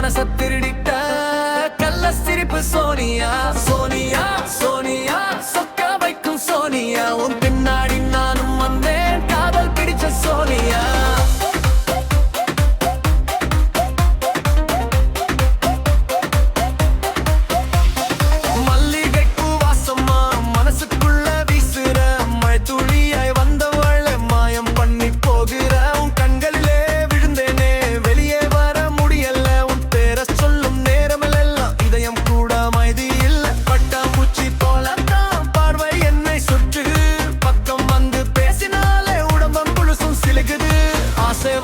மனச திருடிட்ட கள்ள சிரிப்பு சோனியா. சோனியா சோனியா சொக்க வைக்கும் சோனியா. உன் பின்னாடி நானும் வந்தேன் காதல் பிடிச்ச சோனியா.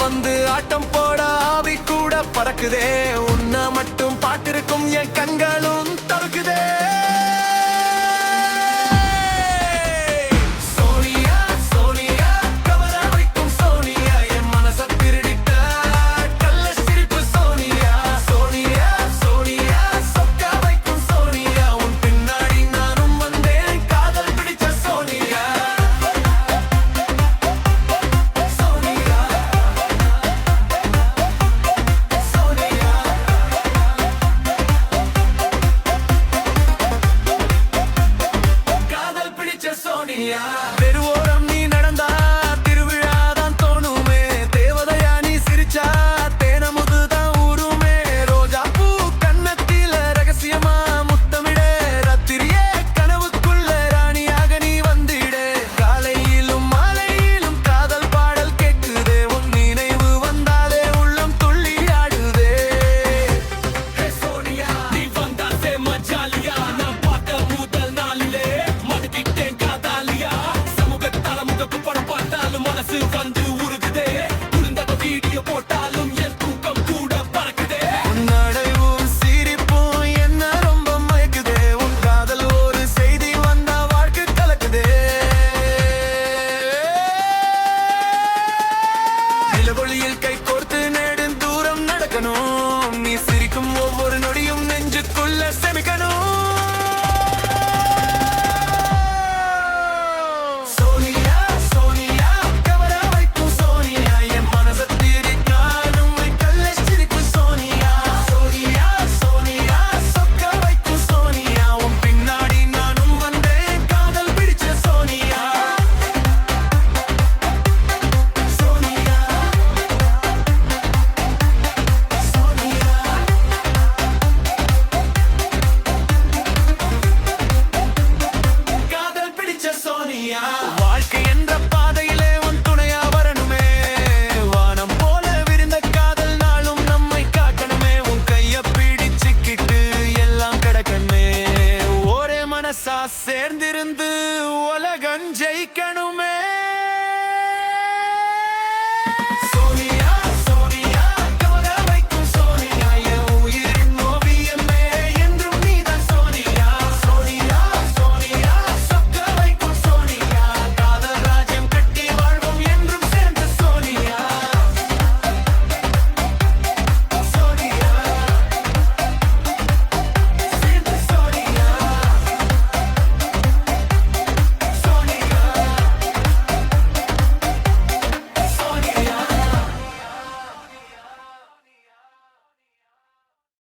வந்து ஆட்டம் போட ஆவி கூட பறக்குதே. உன்னை மட்டும் பாட்டிருக்கும் என் கண்களும் தடுக்குதே. சோனியா சோனியா கவர வைக்கும் சோனியா. என் மனச திருடிட்ட கள்ள சிரிப்பு சோனியா. சோனியா சோனியா சொக்க வைக்கும் சோனியா. உன் பின்னாடி நானும் வந்தேன் காதல் பிடிச்ச சோனியா. தெருவோரம் நீ நடந்தா திருவிழாதான் தோணுமே. தேவதையா நீ சிரிச்சா தேனமுதுதான் ஊருமே. ரோஜா பூ கண்ணத்தில ரகசியமா முத்தமிட. ராத்திரியே கனவுக்குள்ள ராணியாக நீ வந்திட. காலையிலும் மாலையிலும் காதல் பாடல் கேட்குதே. உன் நினைவு வந்தாலே உள்ளம் துள்ளி ஆடுதே. சோனியா நீ வந்தா சேம ஜாலியா. நான் பார்த்த முதல் நாளிலே மதிக்கிட்டேன் காதாலியா. மனசு வந்து உருகுதே. உருந்தத வீடியோ போட்டாலும் என் தூக்கம் கூட பறக்குதே. உன்னடைவும் சிரிப்பும் என்ன ரொம்ப மயக்குதே. உன் காதல் ஒரு செய்தி வந்தா வாழ்க்கை கலக்குதே. நிலவொளியில் கை கோர்த்து நெடுந்தூரம் நடக்கணும். நீ சிரிக்கும் ஒவ்வொரு நொடியும் நெஞ்சுக்குள்ள செமிக்கணும். வாழ்க்கை என்ற பாதையிலே உன் துணையா வரணுமே. வானம் போல விரிந்த காதல் நாளும் நம்மை காக்கணுமே. உன் கைய பிடிச்சுக்கிட்டு எல்லாம் கிடக்கணுமே. ஒரே மனசா சேர்ந்திருந்து